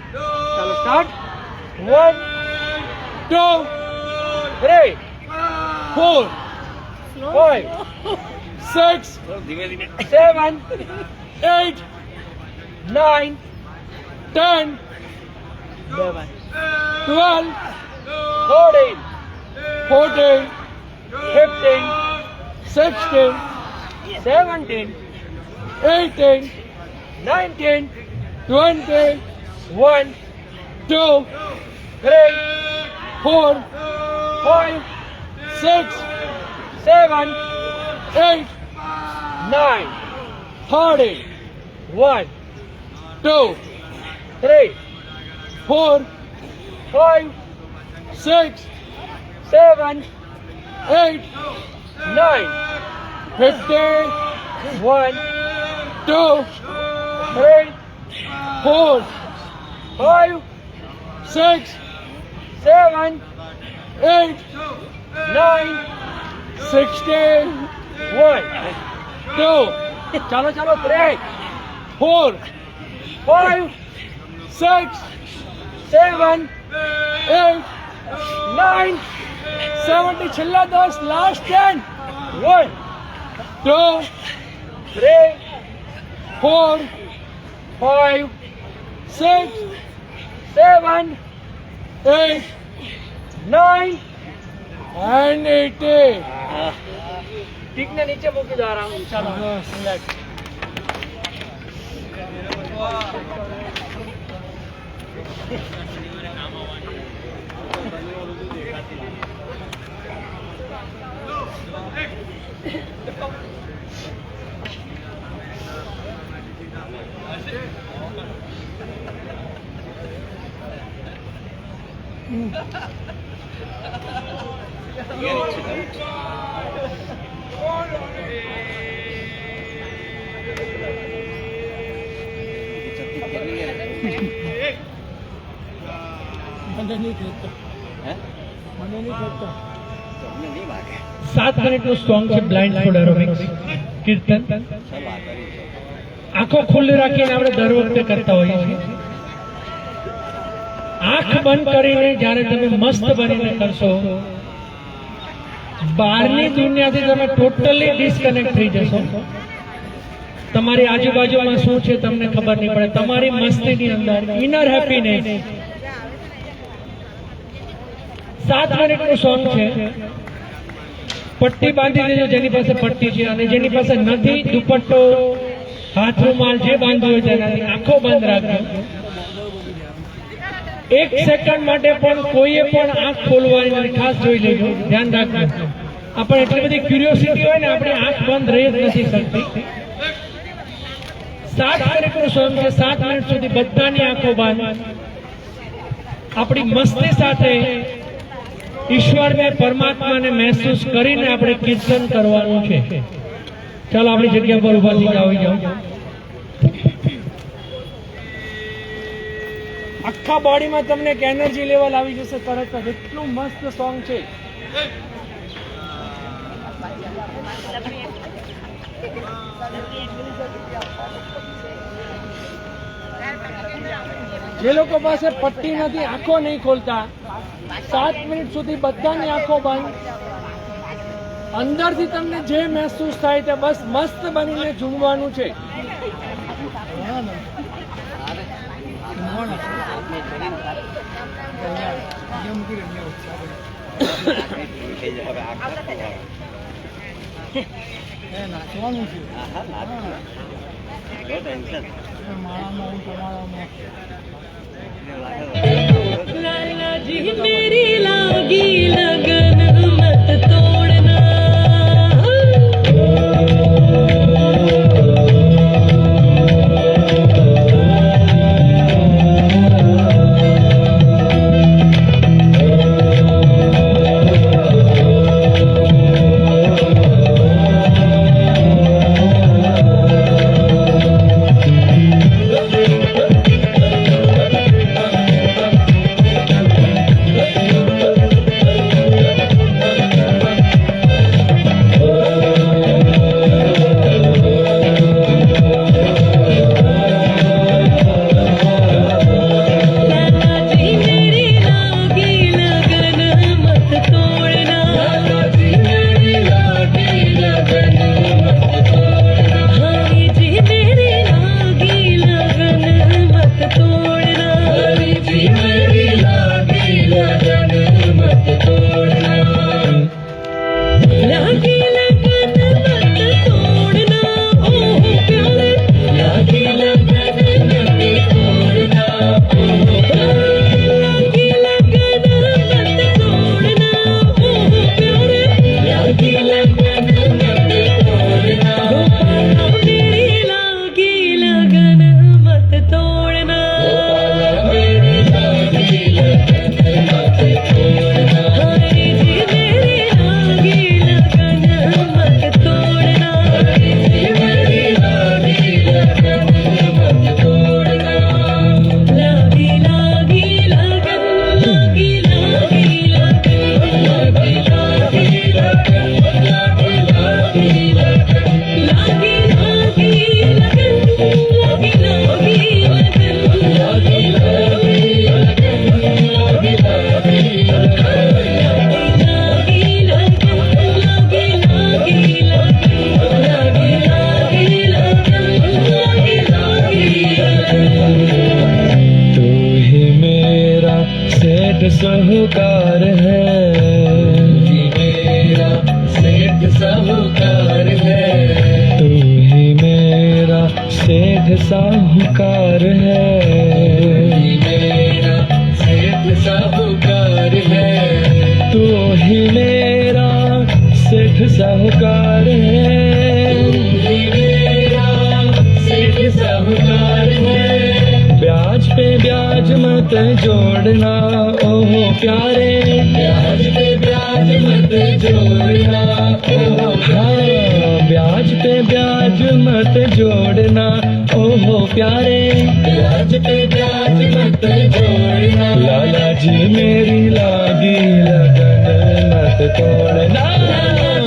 ચાલો સ્ટાર્ટ. 1 2 3 4 5 6 ધીમે ધીમે. 7 8 9, 10, 12, 13, 14, 15, 16, 17, 18, 19, 20, 1, 2, 3, 4, 5, 6, 7, 8, 9, 30, 1, 2, 3, 4, 5, 6, 7, 8, 9, 15, 1, 2, 3, 4, 5, 6, 7, 8, 9, 16, 1, 2, chalo, 3, 4, 5, 6, 7, 8, 9, 70, છેલ્લા 10, last 10, 1, 2, 3, 4, 5, 6, 7, 8, 9, and 80. ટીક ને નીચે મૂકી દો આરામ. ચાલો relax. મને નહીં ખેંચતો. 7 મિનિટનું સોંગ છે બ્લાઇન્ડ ફૂડ એરોબિક્સ કીર્તન. આંખો ખુલ્લી રાખીને આપણે દર વખતે કરતા હોઈએ છીએ. આંખ બંધ કરીને જ્યારે તમે મસ્ત બનીને કરશો, બહારની દુનિયાથી તમે ટોટલી ડિસ્કનેક્ટ થઈ જશો. તમારી આજુબાજુમાં શું છે તમને ખબર નહીં પડે. તમારી મસ્તીની અંદર ઇનર હેપીનેસ. 7 મિનિટનું સોંગ છે. પટ્ટી બાંધી દેજો જેની પાસે પટ્ટી છે, અને જેની પાસે નથી દુપટ્ટો હાથ રૂમાલ જે બાંધ્યો હોય તેનાથી આંખો બંધ રાખજો. 1 સેકન્ડ માટે પણ કોઈએ પણ આંખ ખોલવાની નથી. ખાસ જોઈ લેજો, ધ્યાન રાખજો. આપણે એટલી બધી ક્યુરિયોસિટી હોય ને, આપણી આંખ બંધ રહી જ નથી શકતી. 7 મિનિટનું સોંગ છે. 7 મિનિટ સુધી બધાની આંખો બંધ. આપણી મસ્તી સાથે ઈશ્વરને પરમાત્માને મહેસૂસ કરીને આપણે કીર્તન કરવાનું છે. ચાલો આપણી જગ્યા પર ઉભા થઈ જાઓ. આખા બોડીમાં તમને એક એનર્જી લેવલ આવી જશે તરત જ. એટલું મસ્ત સોંગ છે. જે લોકો પાસે પટ્ટી નથી, આંખો નહીં ખોલતા, 7 મિનિટ સુધી બધાની આંખો બંધ. અંદરથી તમને જે મહેસૂસ થાય તે બસ મસ્ત બનીને ઝૂમવાનું છે. નાચવાનું છે. लाला जी मेरी लागी लगन मत तोड़ना. तू ही मेरा सेठ साहूकार है, मेरा सेठ साहूकार है, तू ही मेरा सेठ साहूकार है, मेरा सेठ साहूकार है, तू ही मेरा सेठ साहूकार है, तू ही मेरा सेठ साहूकार है। ब्याज पे ब्याज मत जोड़ना ओहो प्यारे, ब्याज पे ब्याज मत जोड़ना ओहो हाँ, ब्याज पे ब्याज मत जोड़ना ओहो प्यारे, ब्याज पे ब्याज मत जोड़ना। लाला जी मेरी लागी लगन मत तोड़ना, हरी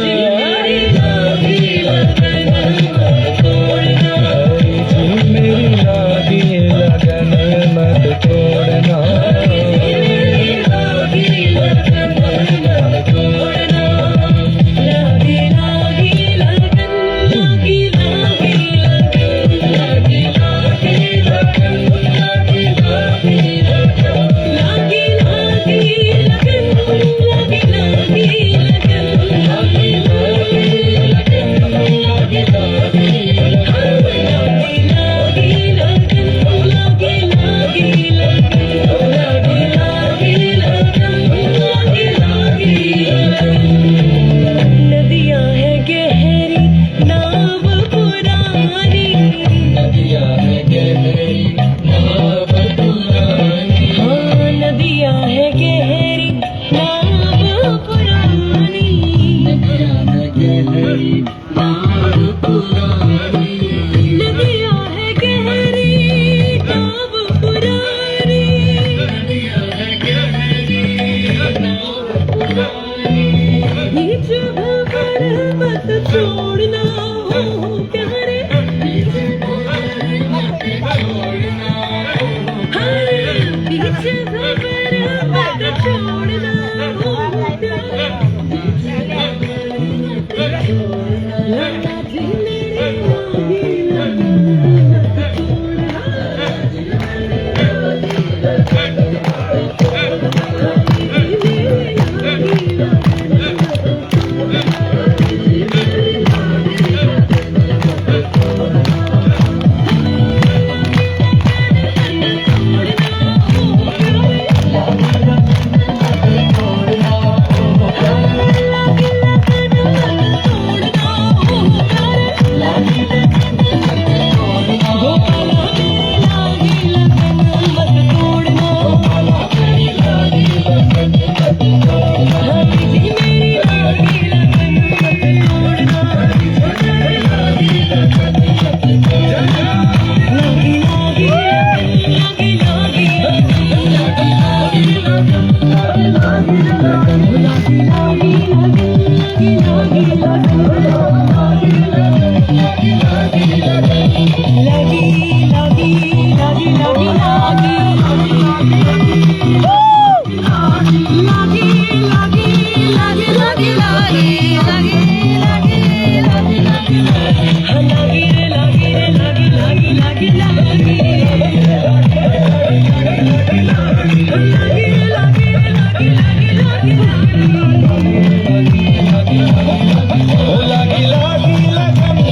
जी मेरी लागी लगन मत तोड़ना। नदियाँ है गहरी नाव पुरानी, नदियाँ है गहरी नाव पुरानी, हाँ नदियाँ है गहरी नाव पुरानी, नदियाँ है गहरी नाव पुरानी, नदियाँ है गहरी नाव पुरानी, नदियाँ है गहरी नाव पुरानी। बीच भंवर मत छोड़ना हो प्यारे, हाँ बीच भंवर मत छोड़ना हो प्यारे। लाला जी मेरे लागी लगन मत छोड़ना, लागी लागी लगन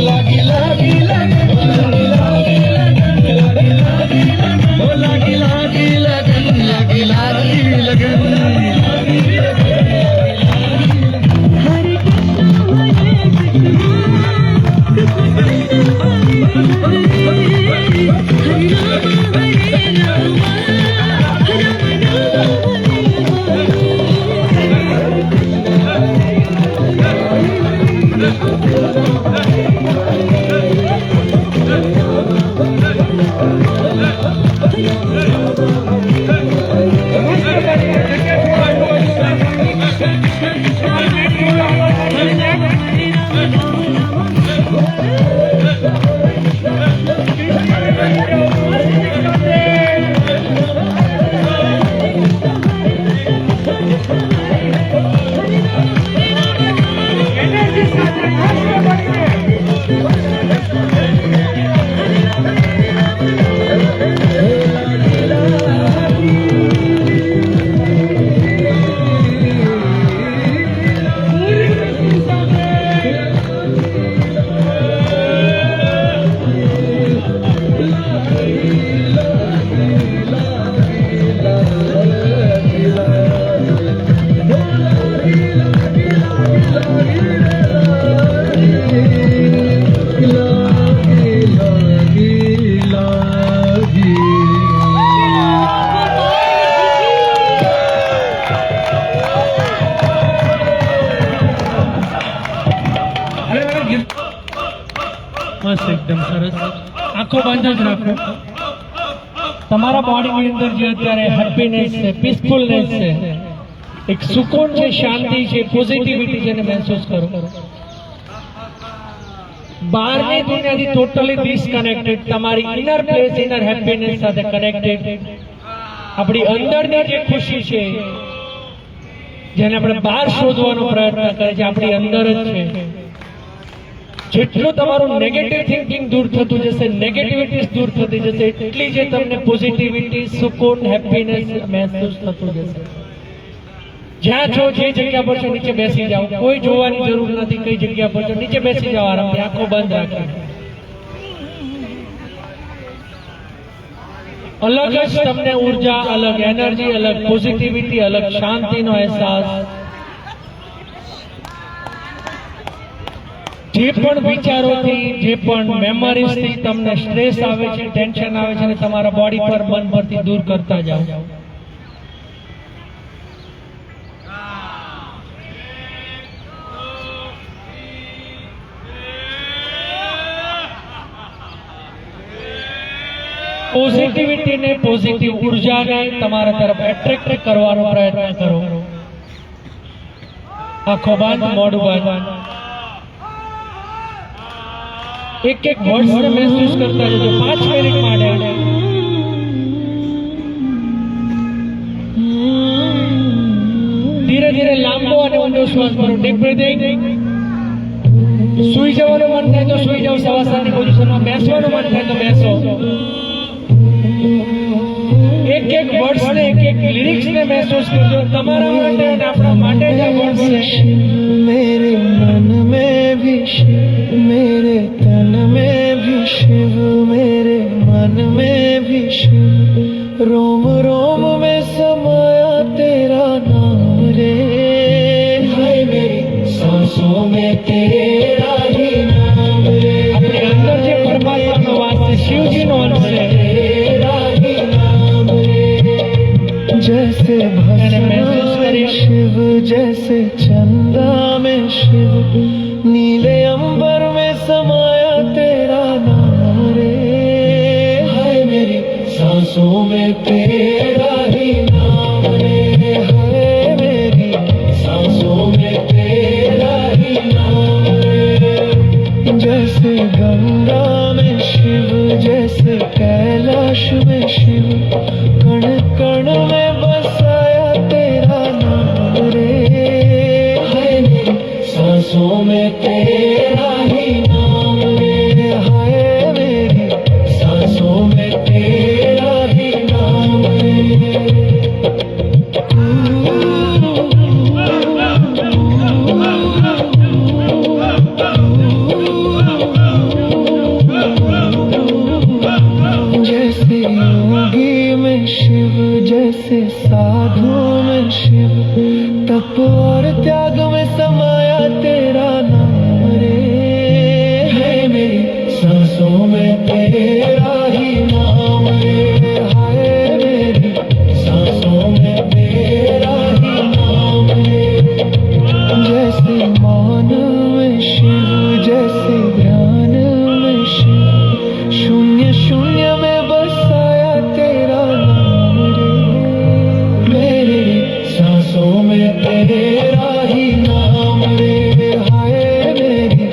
બસ એકદમ સરસ. આંખો બંધ જ રાખો. તમારા બોડીની અંદર જે અત્યારે હેપીનેસ છે, પીસફુલનેસ છે, એક સુકૂન છે, શાંતિ છે, પોઝિટિવિટી છે, એને મહેસૂસ કરો. બહારની દુનિયાથી ટોટલી ડિસ્કનેક્ટેડ, તમારી ઇનર પ્લેસ, ઇનર હેપીનેસ સાથે કનેક્ટેડ. આપણી અંદરની જે ખુશી છે, જેને આપણે બહાર શોધવાનો પ્રયત્ન કરે છે, આપણી અંદર જ છે. જેટલું તમારું નેગેટિવ થિંકિંગ દૂર થતું જશે, નેગેટિવિટી દૂર થતી જશે, એટલી જે તમને પોઝિટિવિટી, સુકૂન, હેપીનેસ મહેસૂસ થતું જશે. જ્યાં છો જે જગ્યા પર છો નીચે બેસી જાઓ. કોઈ જોવાની જરૂર નથી કઈ જગ્યા પર છો. નીચે બેસી જાઓ આરામથી, આંખો બંધ રાખી. અલગ જ તમને ઉર્જા, અલગ એનર્જી, અલગ પોઝિટિવિટી, અલગ શાંતિનો અહેસાસ. જે પણ વિચારોથી, જે પણ મેમરીઝથી તમને સ્ટ્રેસ આવે છે, ટેન્શન આવે છે, તમારા બોડી પર, મન પરથી દૂર કરતા જાઓ. પોઝિટિવિટી ને, પોઝિટિવ ઉર્જાને તમારા તરફ એટ્રેક્ટ કરવાનો પ્રયત્ન કરો. આંખો બંધ, મોઢું બંધ. એક એક વર્ડ્સને મહેસૂસ કરતા જજો 5 મિનિટ માટે. ધીરે ધીરે લાંબો અને ઊંડો શ્વાસ ભરો. Deep breathing. સુઈ જવાનું મન થાય તો સુઈ જાઓ, શવાસનની પોઝિશનમાં. બેસવાનું મન થાય તો બેસો. એક એક વર્ડ્સ ને, એક એક લિરિક્સ ને મહેસૂસ કરજો. તમારા માટે અને આપણા માટે જ આ વર્ડ્સ છે. मेरे मन में भी शिव, मेरे तन में भी शिव, मेरे मन में भी शिव, रोम रोम में समाया तेरा नाम रे. हाय मेरी सांसों में तेरा ही नाम रे. अपने अंदर જે પરમાત્માનો વાસ છે, શિવજીનો અંશ છે. तेरा ही नाम रे. जैसे भस्म में शिव, जैसे चंदा में शिव, नीले अंबर में समाया तेरा नाम रे. हाय मेरी सांसों में तेरा ही नाम रे. हाय मेरी सांसों में तेरा ही नाम रे. जैसे गंगा में शिव, जैसे कैलाश में शिव, कण कण में बसाया तेरा नाम रे. हाय मेरी सांसों में तेरा ही नाम रे. हाय मेरी सांसों में तेरा ही नाम रे. जैसे योगी में शिव, जैसे साधु में शिव, तप और त्याग में समाया तेरा नाम रे. है मेरी सांसों में तेरा ही नाम रे. हाय मेरी सांसों में तेरा ही नाम रे. जैसे मौन में शिव, जैसे ध्यान में शिव, शून्य शून्य में बसाया तेरा नाम रे. मेरी सांसों में तेरा ही नाम रे. हाय मेरी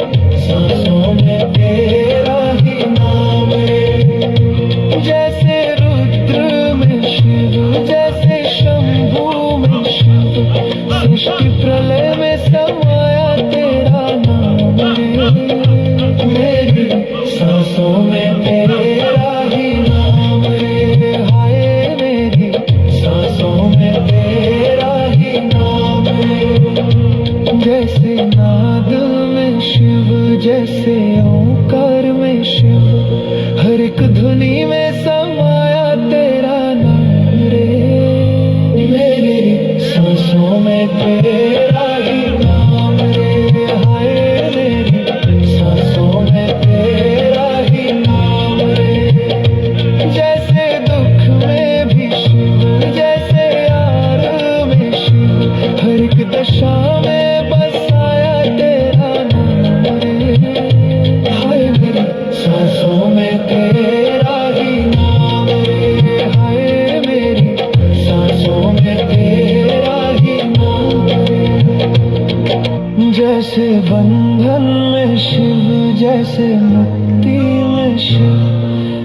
सांसों में तेरा ही नाम रे. जैसे रुद्र में शिव, जैसे शंभु में शिव, सृष्टि प्रलय में समाया तेरा नाम रे. मेरी सांसों में तेरा ही नाम रे. हाय मेरी सांसों में तेरा ही नाम रे. जैसे नाद में शिव, जैसे ओंकार में शिव, हर एक ध्वनि में समाया तेरा नाम रे. मेरी सांसों में तेरा ही नाम रे. हाय मेरी सांसों में तेरा ही नाम रे. जैसे दुख में भी शिव, जैसे यार में शिव, हर एक दशा में बसाया तेरा नाम रे. हाय मेरी में शिव जैसे मुक्ति में शिव,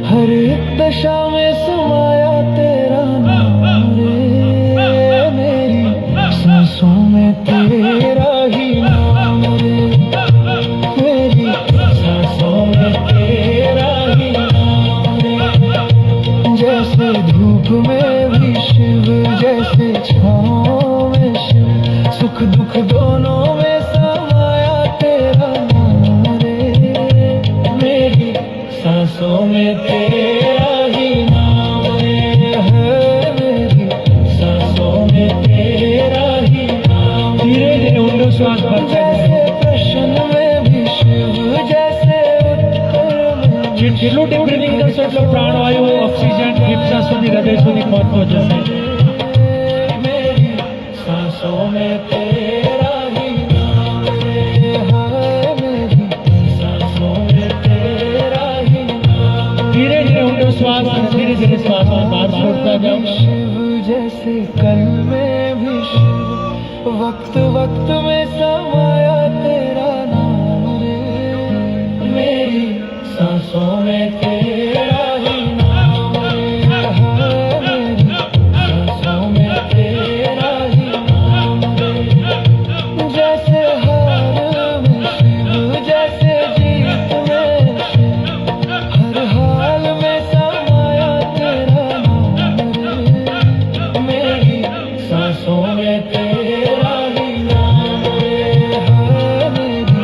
हर एक दशा में समाया तेरा नाम रे, मेरी सांसों में तेरा ही नाम रे, मेरी सांसों में तेरा ही नाम रे। जैसे धूप में भी शिव, जैसे छाँव में शिव, सुख दुख दोनों में समाया तेरा नाम रे, मेरी सांसों में तेरा ही नाम रे, है मेरी सांसों में तेरा ही नाम। धीरे धीरे ઊંડો શ્વાસ ભરતા जैसे प्रश्न में भी शिव, जैसे उत्तर में भी જેટલું ડીપ બ્રીથિંગ કરશો એટલો પ્રાણવાયુ ઓક્સિજન ફેફસા સુધી હૃદય સુધી પહોંચતો જશે। मेरी सांसों में तेरा ही नाम रे, हाय मेरी सांसों में तेरा ही नाम। ધીરે ધીરે ઊંડો શ્વાસ અને ધીરે ધીરે શ્વાસ બહાર છોડતા જાઓ। शिव जैसे कल में भी शिव, वक्त वक्त में समाया तेरा नाम रे, मेरी सांसों में तेरा ही नाम रे, हाय मेरी सांसों में तेरा ही नाम रे। जैसे हार में शिव, जैसे जीत में शिव, हर हाल में समाया तेरा नाम रे, मेरी सांसों में तेरा ही नाम रे, हाय मेरी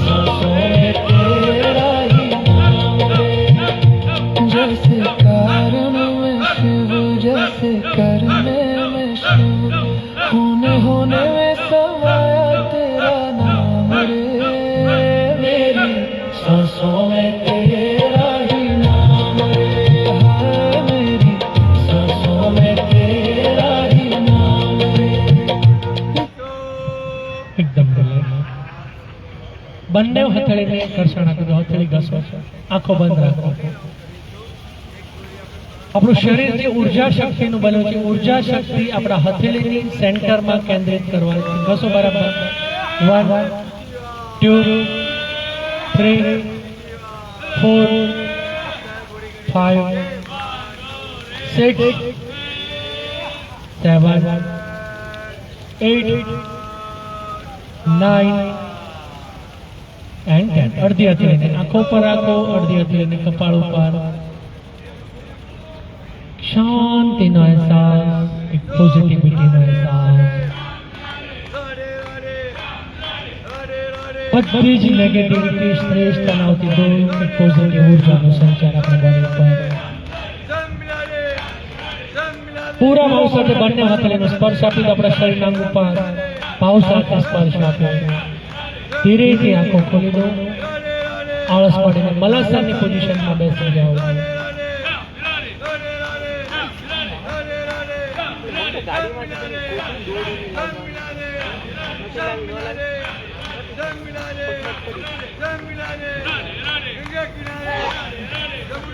सांसों में तेरा ही नाम रे। जैसे कारण में शिव, जैसे करने में शिव, होने में समाया तेरा नाम रे, मेरी सांसों में तेरा ही नाम रे, हाय मेरी सांसों में तेरा ही नाम रे। એકદમ બંને હથેળીને ઘર્ષણ આપી દો, હથેળી ઘસો, આંખો બંધ રાખો। આપણું શરીર જે ઉર્જા શક્તિનું બન્યું છે, ઉર્જા શક્તિ આપણા હથેળીની સેન્ટરમાં કેન્દ્રિત કરવાની છે। ઘસો બરાબર। 1 2 3 4 5 6 7 8 9 and 10। અડધી હથેળીને આંખો પર રાખો, અડધી હથેળીને કપાળ ઉપર। શાંતિનો અહેસાસ, એક પોઝિટિવિટીનો અહેસાસ। બધી જ નેગેટિવિટી, સ્ટ્રેસ, તણાવથી દૂર એક પોઝિટિવ ઉર્જાનો સંચાર આપણા બોડી ઉપર। પૂરા ભાવ સાથે બંને હથેળીનો સ્પર્શ આપી દો આપણા શરીરના અંગ ઉપર। ભાવ સાથે સ્પર્શ આપો। ધીરેથી આંખો ખોલી દો। આળસ પાડીને મલાસનની પોઝિશનમાં બેસી જાઓ।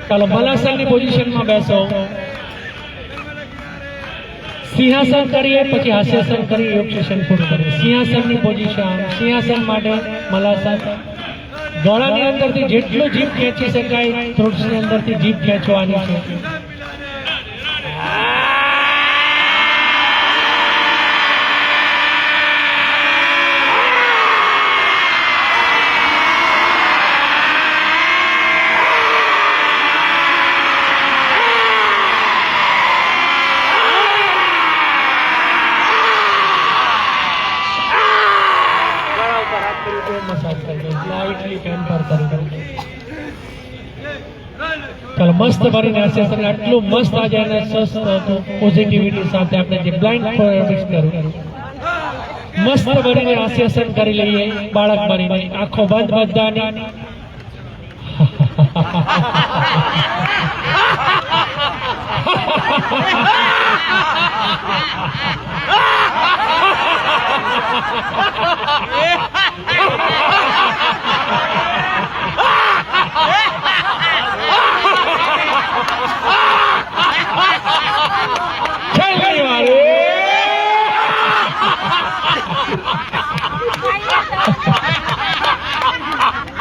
ચાલો મલાસનની પોઝિશનમાં બેસો। સિંહાસન કરીએ, પછી હાસ્યાસન કરીએ, યોગ સેશન પૂરું કરીએ। સિંહાસનની પોઝિશન, સિંહાસન માટે મલાસન। ગળાની અંદરથી જેટલું જીભ ખેંચી શકાય, થ્રોટ્સની અંદરથી જીભ ખેંચવાની છે। મસાજ કરી દો, લાઇટલી પેમ્પર કરી દો। ચાલો મસ્ત ભરીને હાસ્યાસન, આટલું મસ્ત આજે અને સ્વસ્થ હતું, પોઝિટિવિટી સાથે આપણે જે બ્લાઇન્ડ એરોબિક્સ કર્યું, મસ્ત ભરીને હાસ્યાસન કરી લઈએ। બાળક બનીને આંખો બંધ બધાની।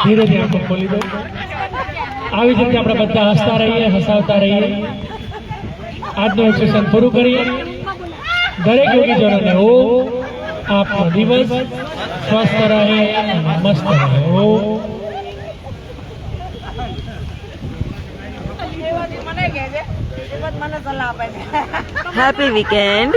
ધીરેથી આંખો ખોલી દો. આવી જ રીતે આપણે બધા હસતા રહીએ, હસાવતા રહીએ. આજનું સેશન પૂરું કરીએ. દરેક યોગીજનોને ઓમ. આપનો દિવસ સ્વસ્થ રહે અને મસ્ત રહે. ઓમ. Happy weekend.